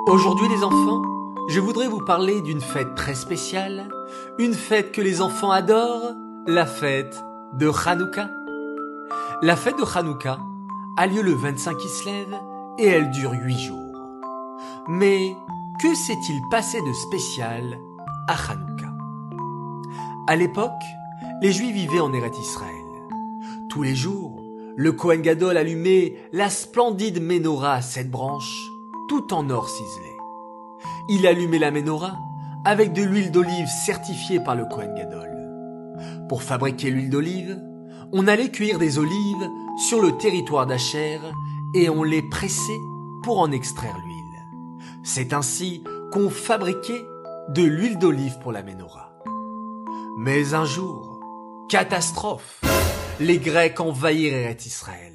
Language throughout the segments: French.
Aujourd'hui les enfants, je voudrais vous parler d'une fête très spéciale, une fête que les enfants adorent, la fête de Hanouka. La fête de Hanouka a lieu le 25 Kislev et elle dure 8 jours. Mais que s'est-il passé de spécial à Hanouka? À l'époque, les Juifs vivaient en Eretz Israël. Tous les jours, le Kohen Gadol allumait la splendide Ménorah à 7 branches, tout en or ciselé. Il allumait la Ménorah avec de l'huile d'olive certifiée par le Kohen Gadol. Pour fabriquer l'huile d'olive, on allait cueillir des olives sur le territoire d'Acher et on les pressait pour en extraire l'huile. C'est ainsi qu'on fabriquait de l'huile d'olive pour la Ménorah. Mais un jour, catastrophe, les Grecs envahirent Eretz Israël.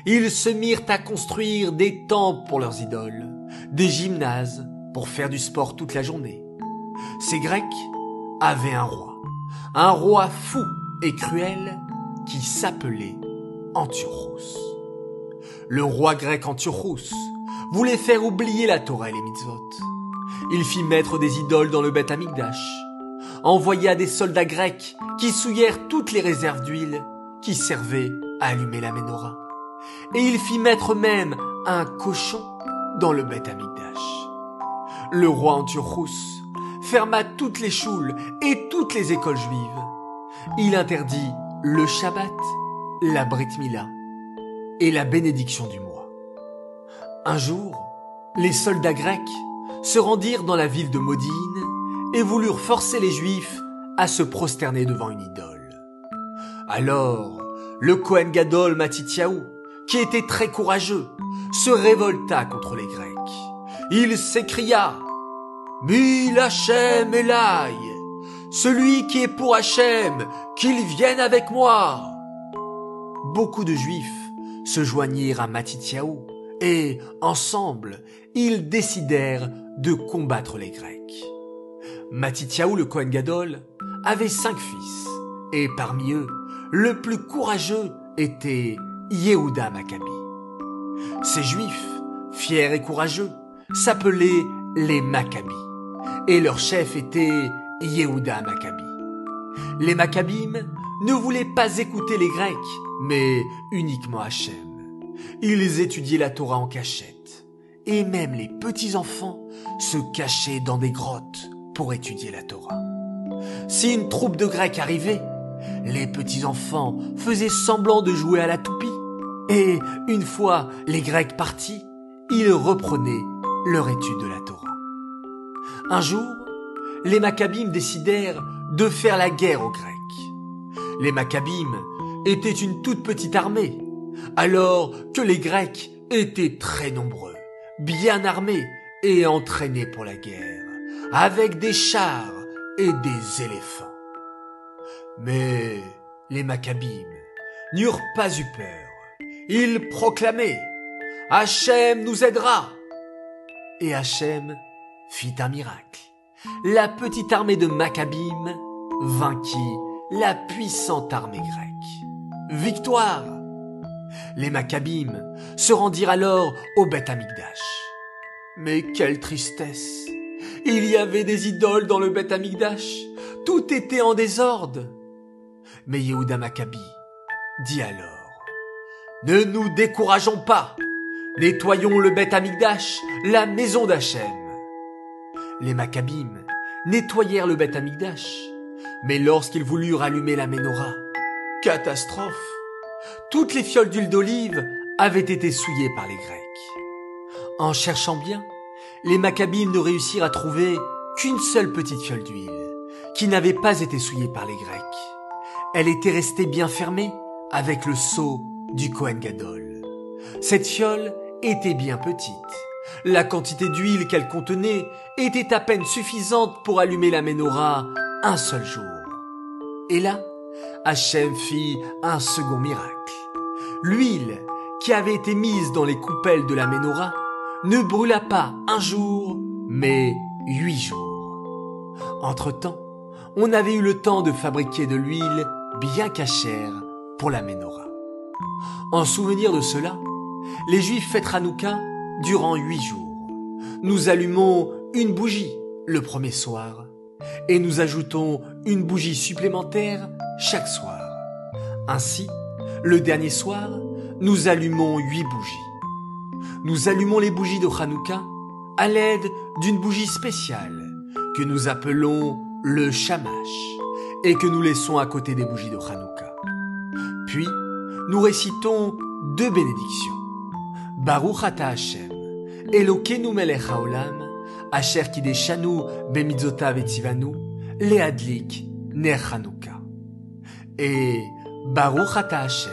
Ils se mirent à construire des temples pour leurs idoles, des gymnases pour faire du sport toute la journée. Ces Grecs avaient un roi fou et cruel qui s'appelait Antiochos. Le roi grec Antiochos voulait faire oublier la Torah et les mitzvot. Il fit mettre des idoles dans le Beth Amikdash, envoya des soldats grecs qui souillèrent toutes les réserves d'huile qui servaient à allumer la Ménorah. Et il fit mettre même un cochon dans le Beth Amikdash. Le roi Antiochos ferma toutes les choules et toutes les écoles juives. Il interdit le Shabbat, la Brit Mila et la bénédiction du mois. Un jour, les soldats grecs se rendirent dans la ville de Modine et voulurent forcer les Juifs à se prosterner devant une idole. Alors, le Kohen Gadol Matityahu, qui était très courageux, se révolta contre les Grecs. Il s'écria « Mil Hachem Elai, celui qui est pour Hachem, qu'il vienne avec moi !» Beaucoup de Juifs se joignirent à Matityahu et, ensemble, ils décidèrent de combattre les Grecs. Matityahu le Kohen Gadol avait 5 fils, et parmi eux, le plus courageux était Yehuda Maccabi. Ces Juifs, fiers et courageux, s'appelaient les Maccabis, et leur chef était Yehuda Maccabi. Les Maccabim ne voulaient pas écouter les Grecs, mais uniquement Hachem. Ils étudiaient la Torah en cachette, et même les petits-enfants se cachaient dans des grottes pour étudier la Torah. Si une troupe de Grecs arrivait, les petits-enfants faisaient semblant de jouer à la toupie, et une fois les Grecs partis, ils reprenaient leur étude de la Torah. Un jour, les Maccabim décidèrent de faire la guerre aux Grecs. Les Maccabim étaient une toute petite armée, alors que les Grecs étaient très nombreux, bien armés et entraînés pour la guerre, avec des chars et des éléphants. Mais les Maccabim n'eurent pas eu peur. Ils proclamaient « Hachem nous aidera !» Et Hachem fit un miracle. La petite armée de Maccabim vainquit la puissante armée grecque. Victoire! Les Maccabim se rendirent alors au Beth Amikdash. Mais quelle tristesse! Il y avait des idoles dans le Beth Amikdash. Tout était en désordre. Mais Yehuda Maccabi dit alors « Ne nous décourageons pas. Nettoyons le Beth Amikdash, la maison d'Hachem. » Les Maccabim nettoyèrent le Beth Amikdash, mais lorsqu'ils voulurent allumer la Ménorah, catastrophe! Toutes les fioles d'huile d'olive avaient été souillées par les Grecs. En cherchant bien, les Maccabim ne réussirent à trouver qu'une seule petite fiole d'huile, qui n'avait pas été souillée par les Grecs. Elle était restée bien fermée avec le sceau du Kohen Gadol. Cette fiole était bien petite. La quantité d'huile qu'elle contenait était à peine suffisante pour allumer la Ménorah un seul jour. Et là, Hachem fit un second miracle. L'huile qui avait été mise dans les coupelles de la Ménorah ne brûla pas un jour, mais 8 jours. Entre-temps, on avait eu le temps de fabriquer de l'huile bien cachère pour la Ménorah. En souvenir de cela, les Juifs fêtent Hanouka durant 8 jours. nous allumons une bougie le premier soir et nous ajoutons une bougie supplémentaire chaque soir. Ainsi, le dernier soir, nous allumons 8 bougies. Nous allumons les bougies de Hanouka à l'aide d'une bougie spéciale que nous appelons le shamash et que nous laissons à côté des bougies de Hanouka. Puis, nous récitons 2 bénédictions. Baruch ata Hashem, Elokeinu melech haolam, Asher kideshanu bemitzvotav etzivanu, leadlik ner Hanouka. Et Baruch ata Hashem,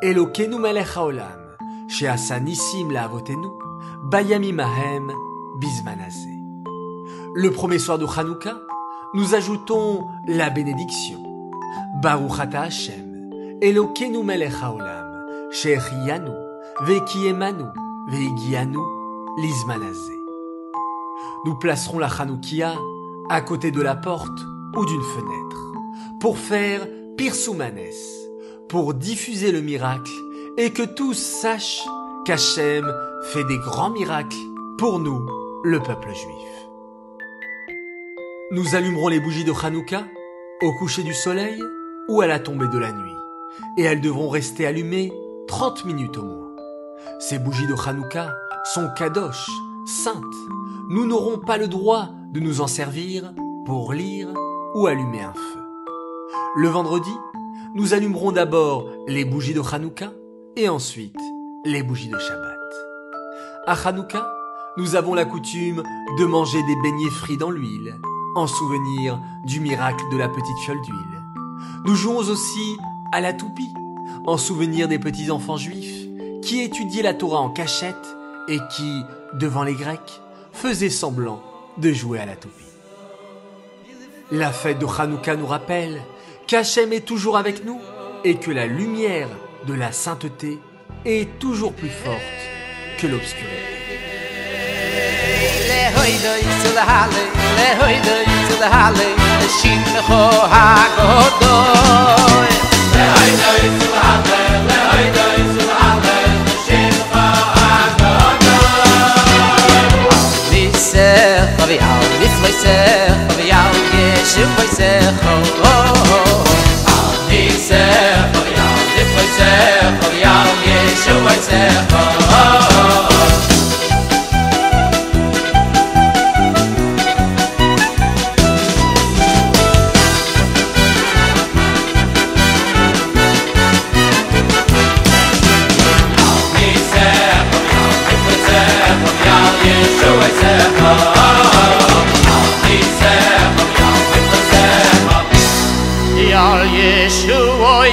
Elokeinu melech haolam, she'asa nissim la'avotenu, bayamim hahem bizman hazeh. Le premier soir de Hanouka, nous ajoutons la bénédiction. Baruch ata Hashem, Elokeinu melech haolam, she'echiyanu, ve'kiyemanu, ve'igianu, lizman hazeh. Nous placerons la Hanoukia à côté de la porte ou d'une fenêtre pour faire Pirsoumanes, pour diffuser le miracle et que tous sachent qu'Hachem fait des grands miracles pour nous, le peuple juif. Nous allumerons les bougies de Hanouka au coucher du soleil ou à la tombée de la nuit et elles devront rester allumées 30 minutes au moins. Ces bougies de Hanouka sont kadosh, saintes. Nous n'aurons pas le droit de nous en servir pour lire ou allumer un feu. Le vendredi, nous allumerons d'abord les bougies de Hanouka et ensuite les bougies de Shabbat. À Hanouka, nous avons la coutume de manger des beignets frits dans l'huile, en souvenir du miracle de la petite fiole d'huile. Nous jouons aussi à la toupie, en souvenir des petits enfants juifs qui étudiaient la Torah en cachette et qui, devant les Grecs, faisaient semblant de jouer à la toupie. La fête de Hanouka nous rappelle qu'Hachem est toujours avec nous et que la lumière de la sainteté est toujours plus forte que l'obscurité. Yeshua